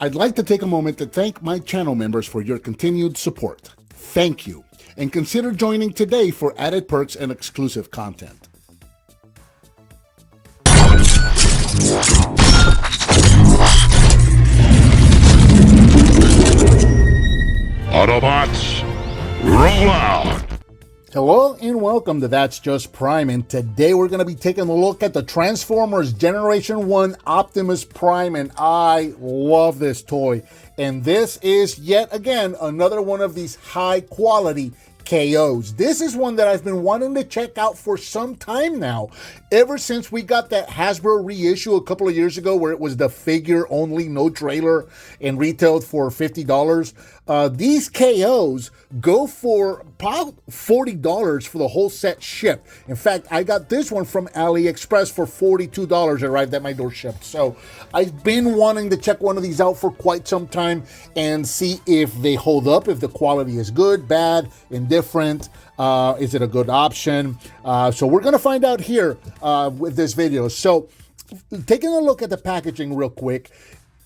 I'd like to take a moment to thank my channel members for your continued support. Thank you, and consider joining today for added perks and exclusive content. Autobots, roll out! Hello and welcome to That's Just Prime, and today we're going to be taking a look at the Transformers Generation 1 Optimus Prime, and I love this toy. And this is yet again another one of these high quality KOs. This is one that I've been wanting to check out for some time now, ever since we got that Hasbro reissue a couple of years ago where it was the figure only, no trailer, and retailed for $50. These KOs go for about $40 for the whole set shipped. In fact, I got this one from AliExpress for $42, arrived at my door shipped. So I've been wanting to check one of these out for quite some time and see if they hold up, if the quality is good, bad, indifferent, is it a good option? So we're gonna find out here with this video. So taking a look at the packaging real quick,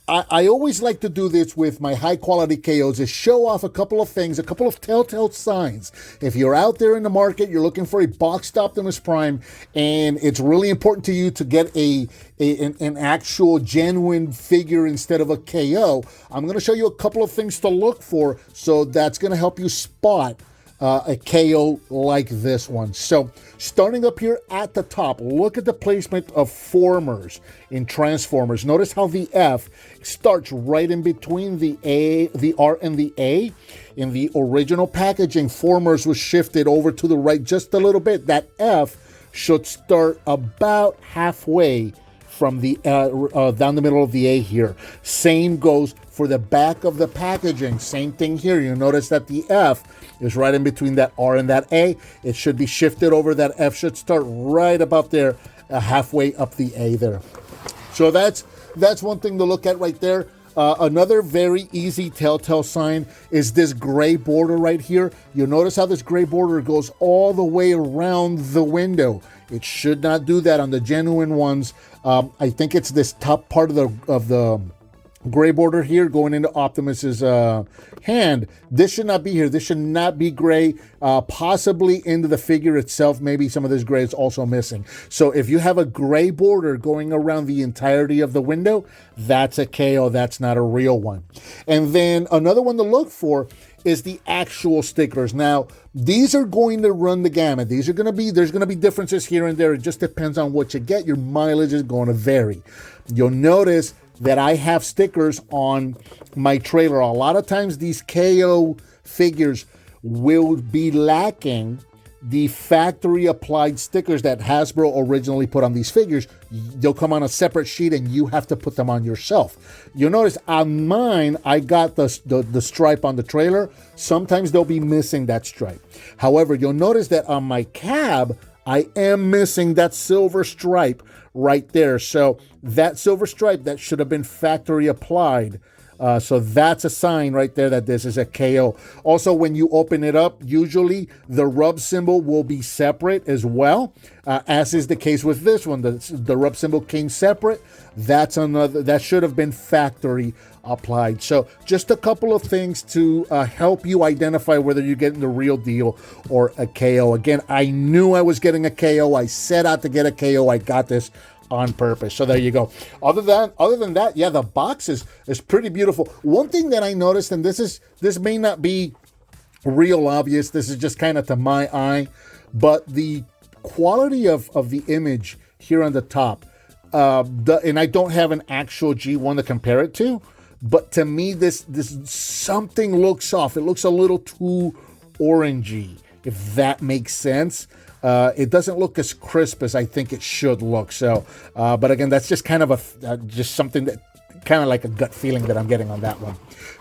I always like to do this with my high quality KOs, is show off a couple of things, a couple of telltale signs. If you're out there in the market, you're looking for a boxed Optimus Prime, and it's really important to you to get an actual genuine figure instead of a KO, I'm going to show you a couple of things to look for, so that's going to help you spot a KO like this one. So starting up here at the top, look at the placement of formers in Transformers. Notice how the F starts right in between the A, the R, and the A. In the original packaging, formers was shifted over to the right just a little bit. That F should start about halfway from the down the middle of the A here. Same goes for the back of the packaging. Same thing here. You notice that the F is right in between that R and that A. It should be shifted over. That F should start right about there, halfway up the A there. So that's one thing to look at right there. Another very easy telltale sign is this gray border right here. You'll notice how this gray border goes all the way around the window. It should not do that on the genuine ones. I think it's this top part of the gray border here going into Optimus's hand. This should not be here. This should not be gray. Possibly into the figure itself. Maybe some of this gray is also missing. So if you have a gray border going around the entirety of the window, that's a KO. That's not a real one. And then another one to look for is the actual stickers. Now, these are going to run the gamut. These are going to be, there's going to be differences here and there. It just depends on what you get. Your mileage is going to vary. You'll notice that I have stickers on my trailer. A lot of times these KO figures will be lacking the factory applied stickers that Hasbro originally put on these figures. They'll come on a separate sheet and you have to put them on yourself. You'll notice on mine, I got the stripe on the trailer. Sometimes they'll be missing that stripe. However, you'll notice that on my cab, I am missing that silver stripe right there. So that silver stripe, that should have been factory applied. So that's a sign right there that this is a KO. Also, when you open it up, usually the rub symbol will be separate as well, as is the case with this one. The rub symbol came separate. That's another, that should have been factory applied. So just a couple of things to help you identify whether you're getting the real deal or a KO. Again, I knew I was getting a KO. I set out to get a KO. I got this on purpose. So there you go. Other than that, yeah, the box is pretty beautiful. One thing that I noticed, and this may not be real obvious, this is just kind of to my eye, but the quality of the image here on the top, and I don't have an actual G1 to compare it to, but to me this something looks off. It looks a little too orangey, if that makes sense. It doesn't look as crisp as I think it should look. So, but again, that's just kind of just something that kind of like a gut feeling that I'm getting on that one.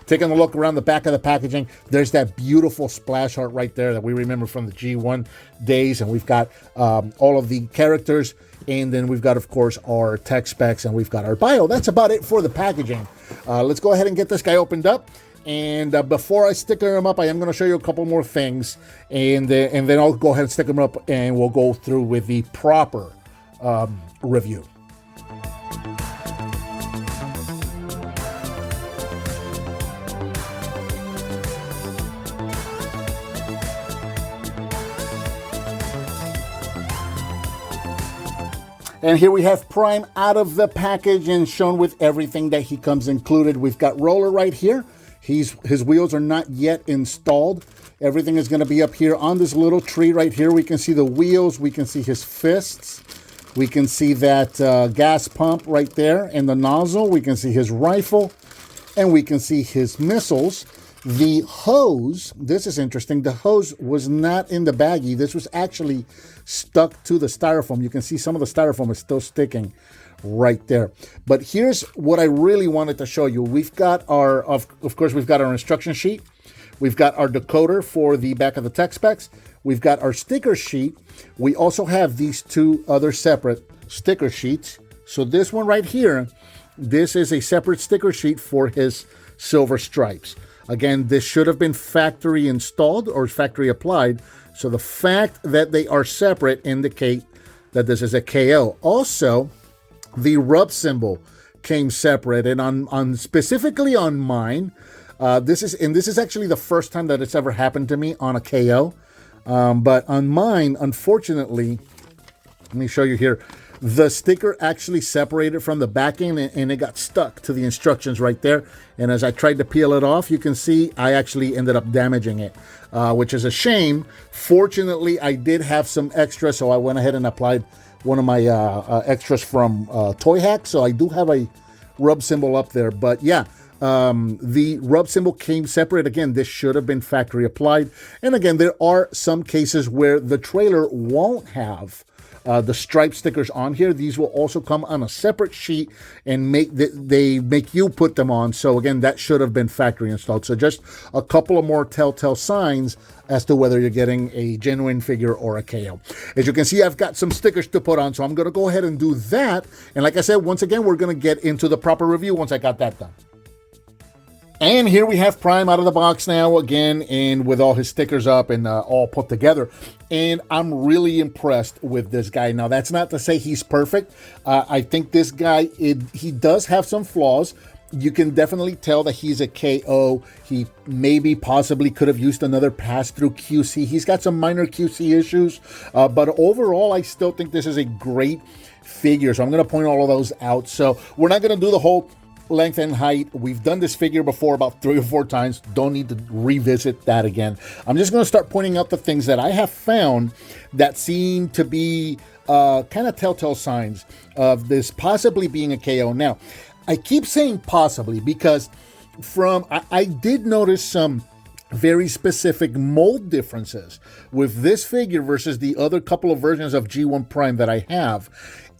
Taking a look around the back of the packaging, there's that beautiful splash art right there that we remember from the G1 days. And we've got all of the characters. And then we've got, of course, our tech specs and we've got our bio. That's about it for the packaging. Let's go ahead and get this guy opened up. And before I sticker them up, I am going to show you a couple more things, and then I'll go ahead and stick them up, and we'll go through with the proper review. And here we have Prime out of the package and shown with everything that he comes included. We've got Roller right here. His wheels are not yet installed. Everything is going to be up here on this little tree right here. We can see the wheels. We can see his fists. We can see that gas pump right there and the nozzle. We can see his rifle. And we can see his missiles. The hose, this is interesting. The hose was not in the baggie. This was actually stuck to the styrofoam. You can see some of the styrofoam is still sticking right there. But here's what I really wanted to show you. We've got our, of course, we've got our instruction sheet. We've got our decoder for the back of the tech specs. We've got our sticker sheet. We also have these two other separate sticker sheets. So this one right here, this is a separate sticker sheet for his silver stripes. Again, this should have been factory installed or factory applied. So the fact that they are separate indicate that this is a KO. Also, the rub symbol came separate, and on specifically on mine, this is actually the first time that it's ever happened to me on a KO. But on mine, unfortunately, let me show you here. The sticker actually separated from the backing and it got stuck to the instructions right there. And as I tried to peel it off, you can see I actually ended up damaging it, which is a shame. Fortunately, I did have some extra, so I went ahead and applied one of my extras from Toy Hack. So I do have a rub symbol up there. But yeah, the rub symbol came separate. Again, this should have been factory applied. And again, there are some cases where the trailer won't have the stripe stickers on here. These will also come on a separate sheet and they make you put them on. So again, that should have been factory installed. So just a couple of more telltale signs as to whether you're getting a genuine figure or a KO. As you can see, I've got some stickers to put on, so I'm going to go ahead and do that. And like I said, once again, we're going to get into the proper review once I got that done. And here we have Prime out of the box now again, and with all his stickers up and all put together. And I'm really impressed with this guy. Now, that's not to say he's perfect. I think this guy, he does have some flaws. You can definitely tell that he's a KO. He maybe possibly could have used another pass-through QC. He's got some minor QC issues. But overall, I still think this is a great figure. So I'm going to point all of those out. So we're not going to do the whole length and height. We've done this figure before about 3 or 4 times. Don't need to revisit that again. I'm just going to start pointing out the things that I have found that seem to be kind of telltale signs of this possibly being a KO. Now, I keep saying possibly because I did notice some very specific mold differences with this figure versus the other couple of versions of G1 Prime that I have.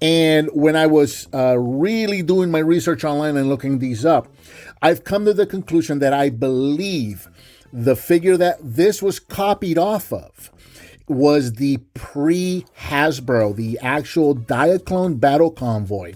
And when I was really doing my research online and looking these up, I've come to the conclusion that I believe the figure that this was copied off of was the pre-Hasbro, the actual Diaclone Battle Convoy.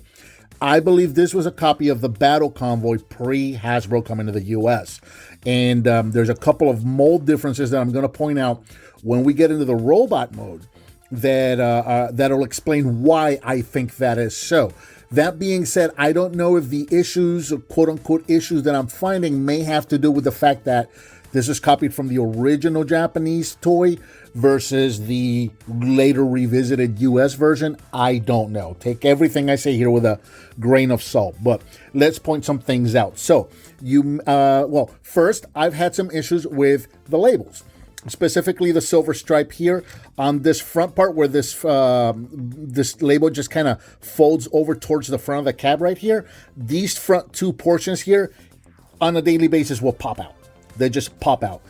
I believe this was a copy of the Battle Convoy pre-Hasbro coming to the US. And there's a couple of mold differences that I'm going to point out when we get into the robot mode that'll explain why I think that is so. That being said, I don't know if the issues, or quote-unquote issues that I'm finding may have to do with the fact that this is copied from the original Japanese toy versus the later revisited US version. I don't know. Take everything I say here with a grain of salt, but let's point some things out. So, well, first, I've had some issues with the labels. Specifically the silver stripe here on this front part where this label just kind of folds over towards the front of the cab right here. These front 2 portions here on a daily basis will pop out. They just pop out.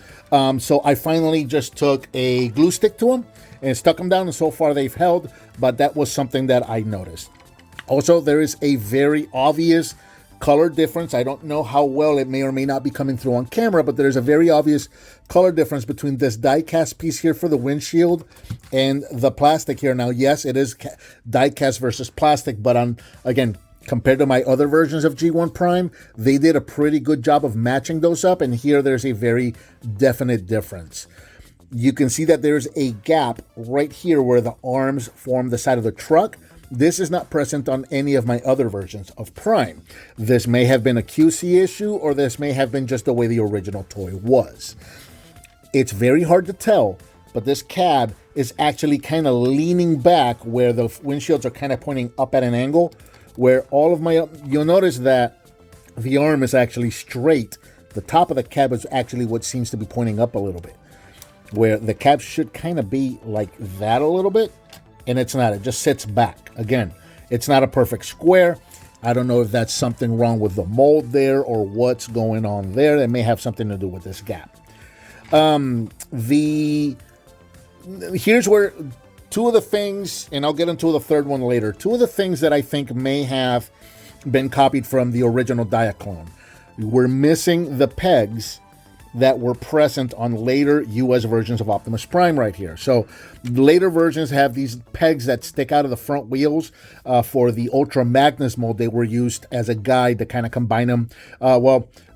So I finally just took a glue stick to them and stuck them down, and so far they've held, but that was something that I noticed. Also, there is a very obvious color difference. I don't know how well it may or may not be coming through on camera, but there's a very obvious color difference between this die-cast piece here for the windshield and the plastic here. Now, yes, it is die-cast versus plastic, but again, compared to my other versions of G1 Prime, they did a pretty good job of matching those up, and here there's a very definite difference. You can see that there's a gap right here where the arms form the side of the truck. This is not present on any of my other versions of Prime. This may have been a QC issue, or this may have been just the way the original toy was. It's very hard to tell but this cab is actually kind of leaning back where the windshields are kind of pointing up at an angle, where all of my, you'll notice that the arm is actually straight. The top of the cab is actually what seems to be pointing up a little bit, where the cab should kind of be like that a little bit, and it's not. It just sits back. Again, it's not a perfect square. I don't know if that's something wrong with the mold there or what's going on there. It may have something to do with this gap. Here's where two of the things, and I'll get into the third one later, two of the things that I think may have been copied from the original Diaclone. We're missing the pegs that were present on later US versions of Optimus Prime right here. So later versions have these pegs that stick out of the front wheels. For the Ultra Magnus mold, they were used as a guide to kind of combine them.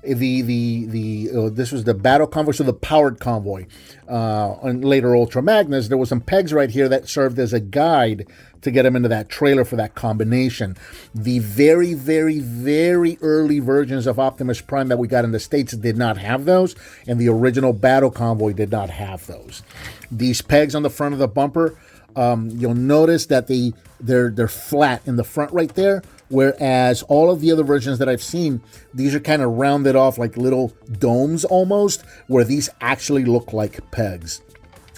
This was the battle convoy, so the powered convoy. On later Ultra Magnus, there was some pegs right here that served as a guide to get them into that trailer for that combination. The very, very, very early versions of Optimus Prime that we got in the States did not have those, and the original Battle Convoy did not have those. These pegs on the front of the bumper, you'll notice that they're flat in the front right there, whereas all of the other versions that I've seen, these are kind of rounded off like little domes almost, where these actually look like pegs.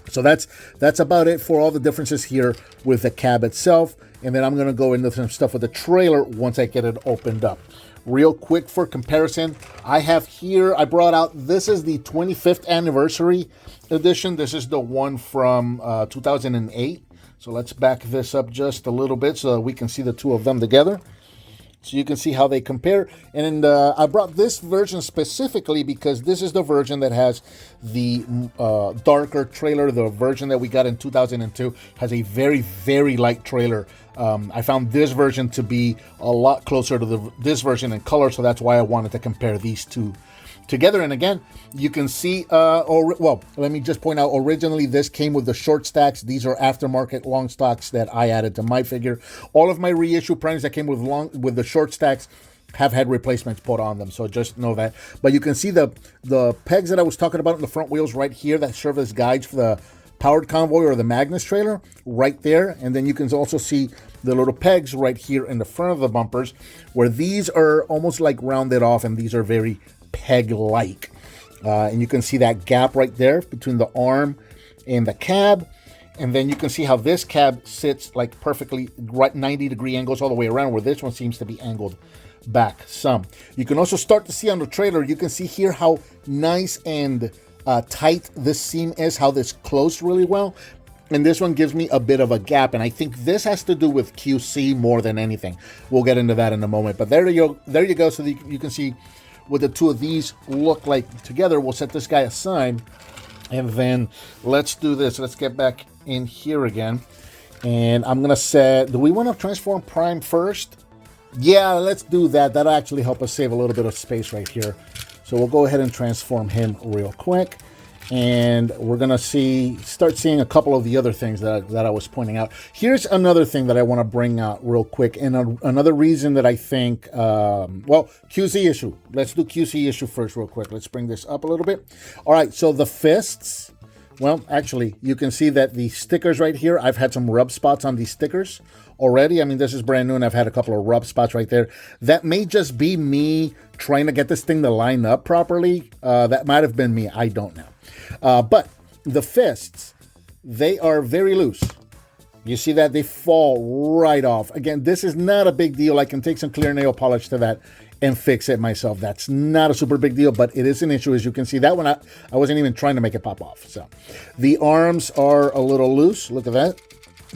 So that's about it for all the differences here with the cab itself. And then I'm going to go into some stuff with the trailer once I get it opened up. Real quick for comparison, I have here, I brought out, this is the 25th anniversary edition. This is the one from 2008. So let's back this up just a little bit so that we can see the two of them together, so you can see how they compare. And I brought this version specifically because this is the version that has the darker trailer. The version that we got in 2002 has a very, very light trailer. I found this version to be a lot closer to this version in color, so that's why I wanted to compare these two together. And again, you can see, let me just point out, originally this came with the short stacks. These are aftermarket long stocks that I added to my figure. All of my reissue primes that came with the short stacks have had replacements put on them, so just know that. But you can see the pegs that I was talking about in the front wheels right here that serve as guides for the powered convoy or the Magnus trailer right there. And then you can also see the little pegs right here in the front of the bumpers, where these are almost like rounded off, and these are very peg-like. And you can see that gap right there between the arm and the cab. And then you can see how this cab sits like perfectly right 90-degree angles all the way around, where this one seems to be angled back some. You can also start to see on the trailer, you can see here how nice and tight this seam is, how this closed really well. And this one gives me a bit of a gap, and I think this has to do with QC more than anything. We'll get into that in a moment. But there you go. So you can see what the two of these look like together. We'll set this guy aside, and then let's do this. Let's get back in here again, and I'm gonna set, do we want to transform Prime first? Yeah, let's do that. That'll actually help us save a little bit of space right here. So we'll go ahead and transform him real quick, and we're gonna start seeing a couple of the other things that I was pointing out. Here's another thing that I want to bring out real quick, and another reason that I think, QC issue. Let's do QC issue first real quick. Let's bring this up a little bit. All right, so the fists, well, actually, you can see that the stickers right here, I've had some rub spots on these stickers already. I mean, this is brand new, and I've had a couple of rub spots right there. That may just be me trying to get this thing to line up properly. That might have been me. I don't know. But the fists, they are very loose. You see that? They fall right off. Again, this is not a big deal. I can take some clear nail polish to that and fix it myself. That's not a super big deal, but it is an issue. As you can see, that one, I wasn't even trying to make it pop off. So the arms are a little loose. Look at that.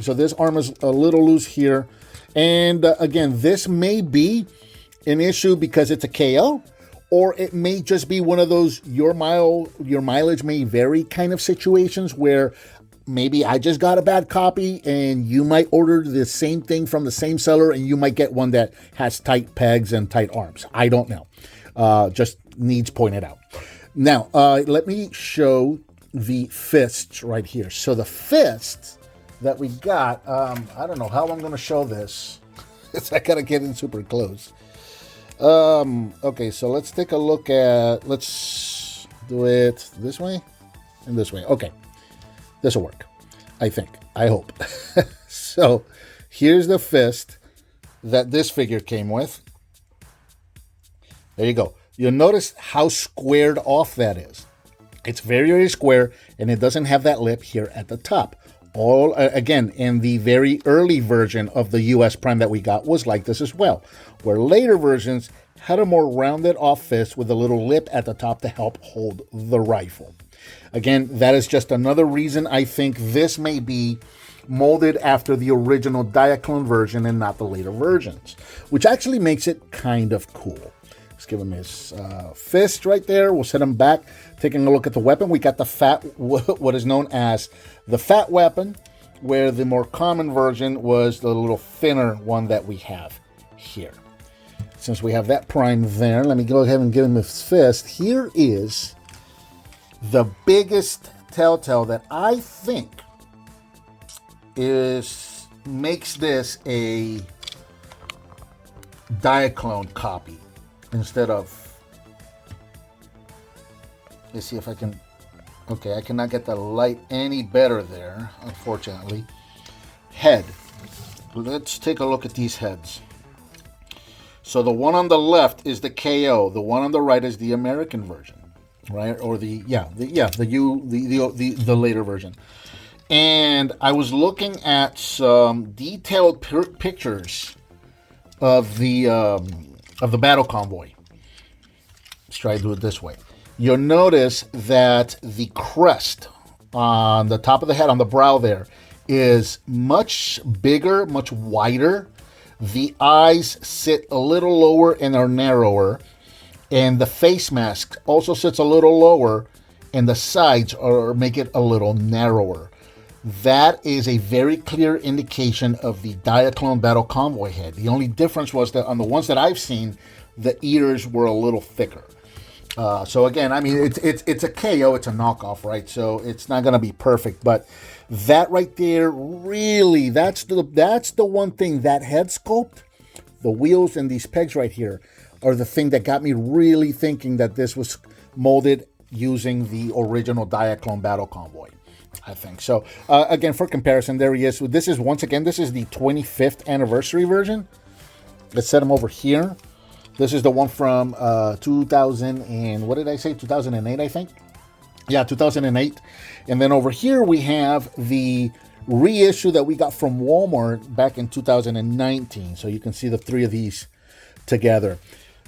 So this arm is a little loose here. And again, this may be an issue because it's a KO, or it may just be one of those your mileage may vary kind of situations where maybe I just got a bad copy and you might order the same thing from the same seller and you might get one that has tight pegs and tight arms. I don't know. Just needs pointed out. Now, let me show the fists right here. So the fists that we got, I don't know how I'm going to show this. I got to get in super close. Okay, so let's take a look at, let's do it this way and this way. Okay. This will work, I think. I hope. So here's the fist that this figure came with. There you go. You'll notice how squared off that is. It's very, very square, and it doesn't have that lip here at the top. All again, in the very early version of the US Prime that we got was like this as well, where later versions had a more rounded off fist with a little lip at the top to help hold the rifle. Again, that is just another reason I think this may be molded after the original Diaclone version and not the later versions, which actually makes it kind of cool. Let's give him his fist right there. We'll set him back. Taking a look at the weapon, we got the fat, what is known as the fat weapon, where the more common version was the little thinner one that we have here. Since we have that prime there, let me go ahead and give him his fist. Here is the biggest telltale that I think makes this a Diaclone copy instead of, let's see if I can, okay, I cannot get the light any better there, unfortunately. Head. Let's take a look at these heads. So the one on the left is the KO. The one on the right is the American version, right? Or the later version. And I was looking at some detailed pictures of the battle convoy. Let's try to do it this way. You'll notice that the crest on the top of the head, on the brow there, is much bigger, much wider. The eyes sit a little lower and are narrower. And the face mask also sits a little lower, and the sides make it a little narrower. That is a very clear indication of the Diaclone Battle Convoy head. The only difference was that on the ones that I've seen, the ears were a little thicker. So again, I mean, it's a KO, it's a knockoff, right? So it's not going to be perfect, but that right there, really, that's the one thing, that head sculpt, the wheels and these pegs right here are the thing that got me really thinking that this was molded using the original Diaclone Battle Convoy, I think. So again, for comparison, there he is. So this is, once again, this is the 25th anniversary version. Let's set him over here. This is the one from 2000 and, what did I say? 2008, I think. Yeah, 2008. And then over here we have the reissue that we got from Walmart back in 2019. So you can see the three of these together.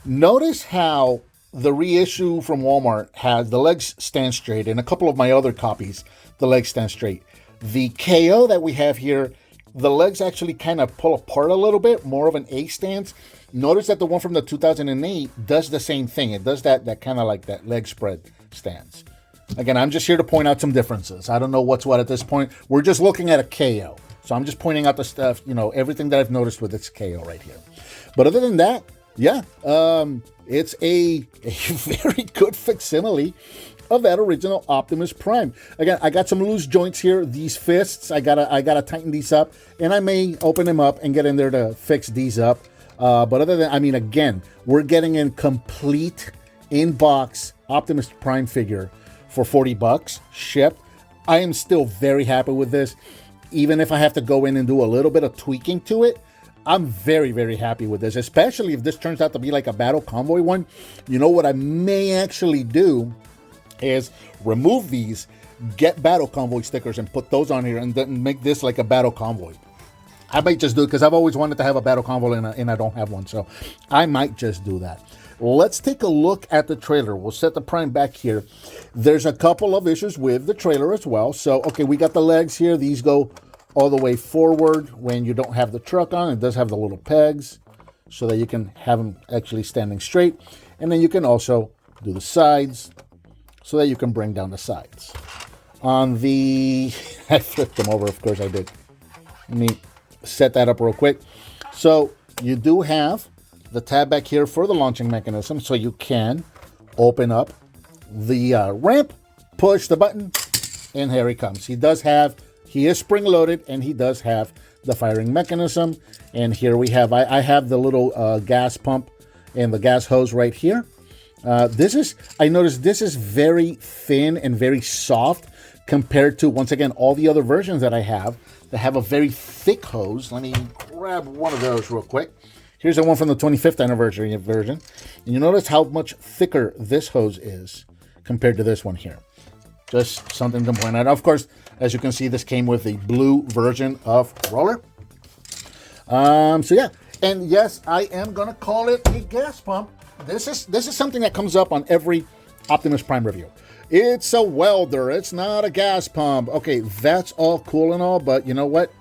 Notice how the reissue from Walmart has the legs stand straight, and a couple of my other copies, the legs stand straight. The KO that we have here, the legs actually kind of pull apart a little bit, more of an A stance. Notice that the one from the 2008 does the same thing. It does that kind of like that leg spread stance. Again, I'm just here to point out some differences. I don't know what's what at this point. We're just looking at a KO. So I'm just pointing out the stuff, you know, everything that I've noticed with this KO right here. But other than that, yeah, it's a very good facsimile of that original Optimus Prime. Again, I got some loose joints here. These fists, I gotta tighten these up, and I may open them up and get in there to fix these up. But other than, I mean, again, we're getting a complete in-box Optimus Prime figure for $40 shipped. I am still very happy with this. Even if I have to go in and do a little bit of tweaking to it, I'm very, very happy with this, especially if this turns out to be like a Battle Convoy one. You know what I may actually do is remove these, get Battle Convoy stickers and put those on here, and then make this like a Battle Convoy. I might just do it because I've always wanted to have a Battle Convoy and I don't have one, so I might just do that. Let's take a look at the trailer. We'll set the Prime back here. There's a couple of issues with the trailer as well. So, okay, we got the legs here. These go all the way forward when you don't have the truck on. It does have the little pegs so that you can have them actually standing straight. And then you can also do the sides so that you can bring down the sides. On the... I flipped them over, of course I did. Let me set that up real quick. So you do have the tab back here for the launching mechanism, so you can open up the ramp, push the button, and here he comes. He is spring-loaded, and he does have the firing mechanism. And here we have, I have the little gas pump and the gas hose right here. I noticed this is very thin and very soft compared to, once again, all the other versions that I have that have a very thick hose. Let me grab one of those real quick. Here's the one from the 25th anniversary version. And you notice how much thicker this hose is compared to this one here. Just something to point out. Of course, as you can see, this came with the blue version of roller. So yeah, and yes, I am gonna call it a gas pump. This is something that comes up on every Optimus Prime review. It's a welder. It's not a gas pump. Okay, that's all cool and all, but you know what?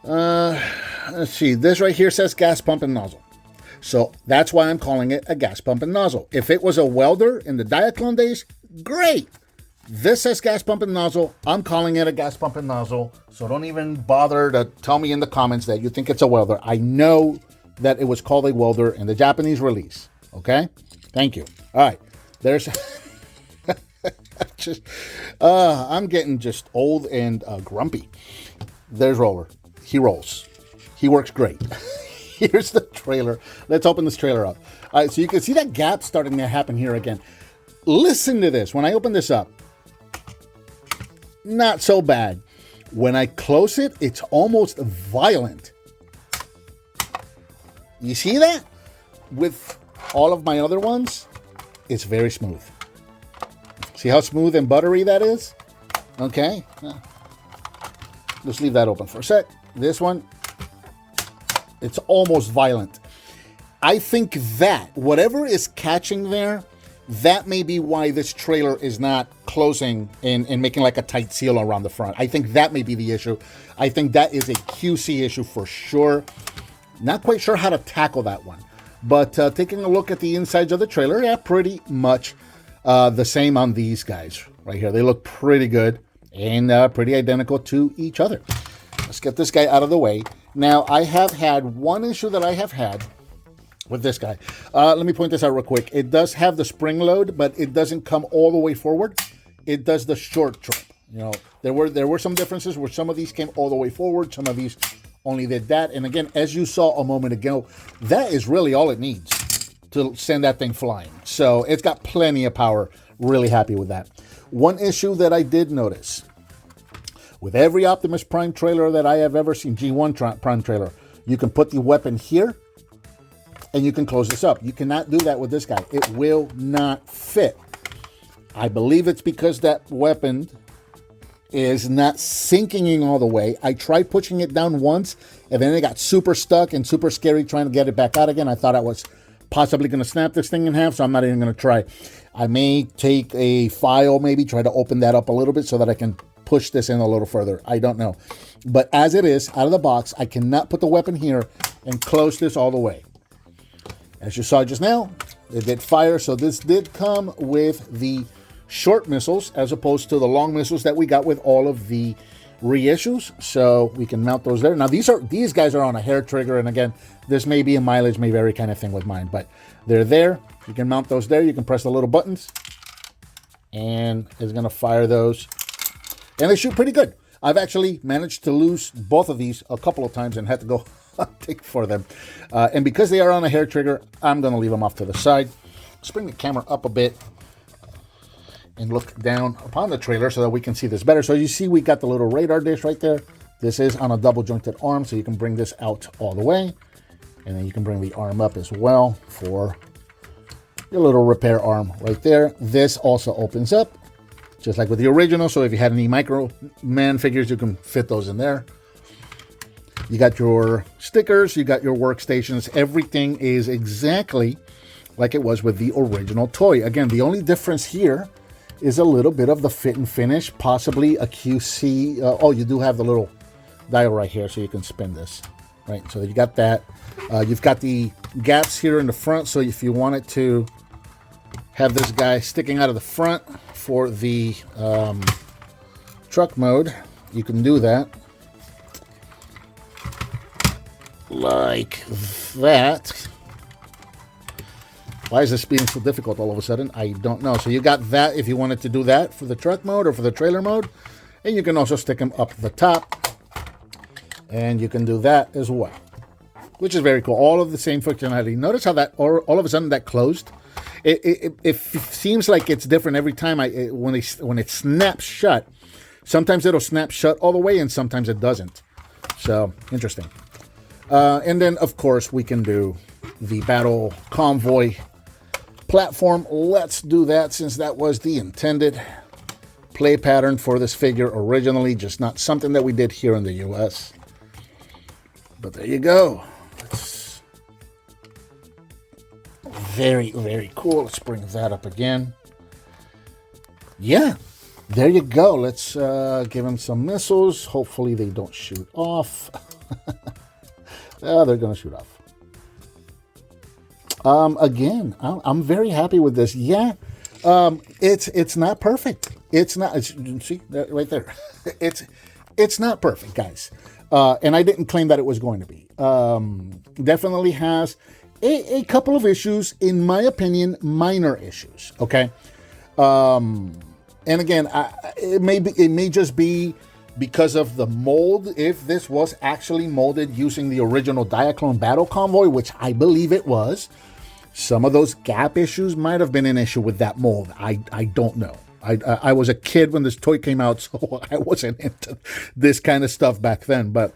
Let's see. This right here says gas pump and nozzle. So that's why I'm calling it a gas pump and nozzle. If it was a welder in the Diaclone days, great. This says gas pump and nozzle. I'm calling it a gas pump and nozzle. So don't even bother to tell me in the comments that you think it's a welder. I know that it was called a welder in the Japanese release. Okay? Thank you. All right. There's... I'm getting just old and grumpy. There's Roller. He rolls. He works great. Here's the trailer. Let's open this trailer up. All right, so you can see that gap starting to happen here again. Listen to this. When I open this up, not so bad. When I close it, it's almost violent. You see that? With all of my other ones, it's very smooth. See how smooth and buttery that is? Okay. Just leave that open for a sec. This one, it's almost violent. I think that whatever is catching there, that may be why this trailer is not closing and making like a tight seal around the front. I think that may be the issue. I think that is a QC issue for sure. Not quite sure how to tackle that one. But taking a look at the insides of the trailer, yeah, pretty much the same on these guys right here. They look pretty good and pretty identical to each other. Let's get this guy out of the way. Now, I have had one issue that I have had with this guy. Let me point this out real quick. It does have the spring load, but it doesn't come all the way forward. It does the short trip. You know, there were some differences where some of these came all the way forward. Some of these only did that. And again, as you saw a moment ago, that is really all it needs to send that thing flying. So it's got plenty of power. Really happy with that. One issue that I did notice with every Optimus Prime trailer that I have ever seen, G1 Prime trailer, you can put the weapon here and you can close this up. You cannot do that with this guy. It will not fit. I believe it's because that weapon is not sinking in all the way. I tried pushing it down once and then it got super stuck and super scary trying to get it back out again. I thought I was possibly going to snap this thing in half, so I'm not even going to try. I may take a file, maybe try to open that up a little bit so that I can push this in a little further. I don't know. But as it is, out of the box, I cannot put the weapon here and close this all the way. As you saw just now, it did fire, so this did come with the short missiles as opposed to the long missiles that we got with all of the reissues. So we can mount those there. Now these guys are on a hair trigger, and again, this may be a mileage may vary kind of thing with mine, but they're there. You can mount those there. You can press the little buttons, and it's going to fire those. And they shoot pretty good. I've actually managed to lose both of these a couple of times and had to go hunting for them. And because they are on a hair trigger, I'm going to leave them off to the side. Let's bring the camera up a bit and look down upon the trailer so that we can see this better. So you see we got the little radar dish right there. This is on a double jointed arm, so you can bring this out all the way. And then you can bring the arm up as well for your little repair arm right there. This also opens up, just like with the original. So if you had any Micro Man figures, you can fit those in there. You got your stickers, you got your workstations. Everything is exactly like it was with the original toy. Again, the only difference here is a little bit of the fit and finish, possibly a QC. Oh, you do have the little dial right here, so you can spin this. Right, so you got that. You've got the gaps here in the front, so if you wanted to have this guy sticking out of the front for the truck mode, you can do that. Like that. Why is this being so difficult all of a sudden? I don't know. So you got that if you wanted to do that for the truck mode or for the trailer mode. And you can also stick them up the top. And you can do that as well, which is very cool. All of the same functionality. Notice how that all of a sudden that closed. It seems like it's different every time when it snaps shut. Sometimes it'll snap shut all the way, and sometimes it doesn't. So, interesting. And then, of course, we can do the Battle Convoy platform. Let's do that, since that was the intended play pattern for this figure originally, just not something that we did here in the US. But there you go. It's very, very cool. Let's bring that up again. Yeah, there you go. Let's give him some missiles. Hopefully they don't shoot off. Oh, they're going to shoot off. Again, I'm very happy with this. Yeah, it's not perfect. It's not. See right there. It's not perfect, guys. And I didn't claim that it was going to be. Definitely has a couple of issues, in my opinion, minor issues. Okay. And again, it may just be because of the mold. If this was actually molded using the original Diaclone Battle Convoy, which I believe it was, some of those gap issues might have been an issue with that mold. I don't know. I was a kid when this toy came out, so I wasn't into this kind of stuff back then. But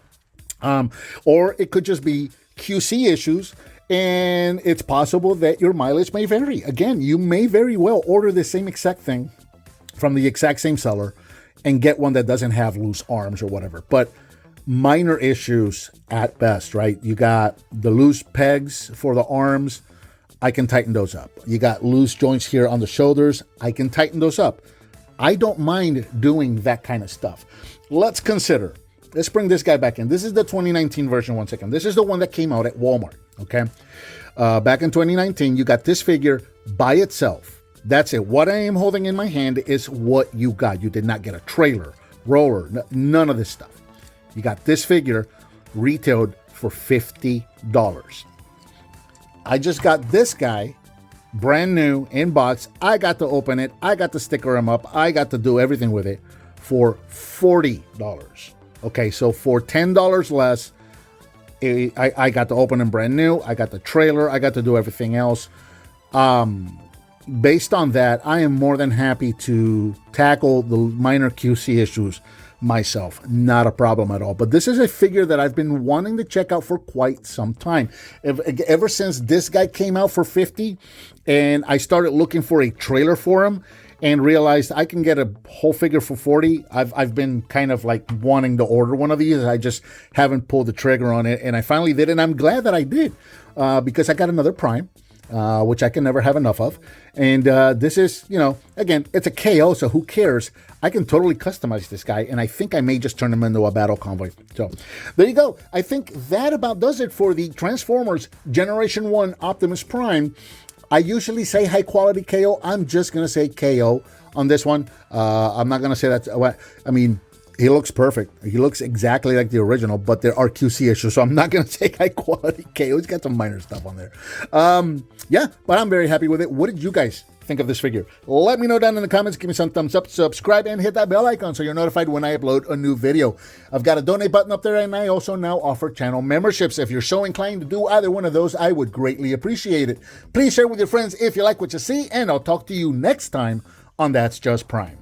or it could just be QC issues, and it's possible that your mileage may vary. Again, you may very well order the same exact thing from the exact same seller and get one that doesn't have loose arms or whatever. But minor issues at best, right? You got the loose pegs for the arms. I can tighten those up. You got loose joints here on the shoulders. I can tighten those up. I don't mind doing that kind of stuff. Let's bring this guy back in. This is the 2019 version, one second. This is the one that came out at Walmart, okay? Back in 2019, you got this figure by itself. That's it. What I am holding in my hand is what you got. You did not get a trailer, roller, none of this stuff. You got this figure retailed for $50. I just got this guy brand new in box. I got to open it. I got to sticker him up. I got to do everything with it for $40. Okay, so for $10 less, I got to open him brand new. I got the trailer. I got to do everything else. Based on that, I am more than happy to tackle the minor QC issues myself. Not a problem at all. But this is a figure that I've been wanting to check out for quite some time. Ever since this guy came out for $50, and I started looking for a trailer for him and realized I can get a whole figure for $40. I've been kind of like wanting to order one of these. I just haven't pulled the trigger on it, and I finally did, and I'm glad that I did, because I got another Prime, which I can never have enough of. And this is, again, it's a KO, so who cares? I can totally customize this guy, and I think I may just turn him into a Battle Convoy. So there you go. I think that about does it for the Transformers Generation 1 Optimus Prime. I usually say high quality KO. I'm just going to say KO on this one. I'm not going to say that's what I mean. He looks perfect. He looks exactly like the original, but there are QC issues, so I'm not going to say high quality KO. He's got some minor stuff on there. Yeah, but I'm very happy with it. What did you guys think of this figure? Let me know down in the comments. Give me some thumbs up, subscribe, and hit that bell icon so you're notified when I upload a new video. I've got a donate button up there, and I also now offer channel memberships. If you're so inclined to do either one of those, I would greatly appreciate it. Please share with your friends if you like what you see, and I'll talk to you next time on That's Just Prime.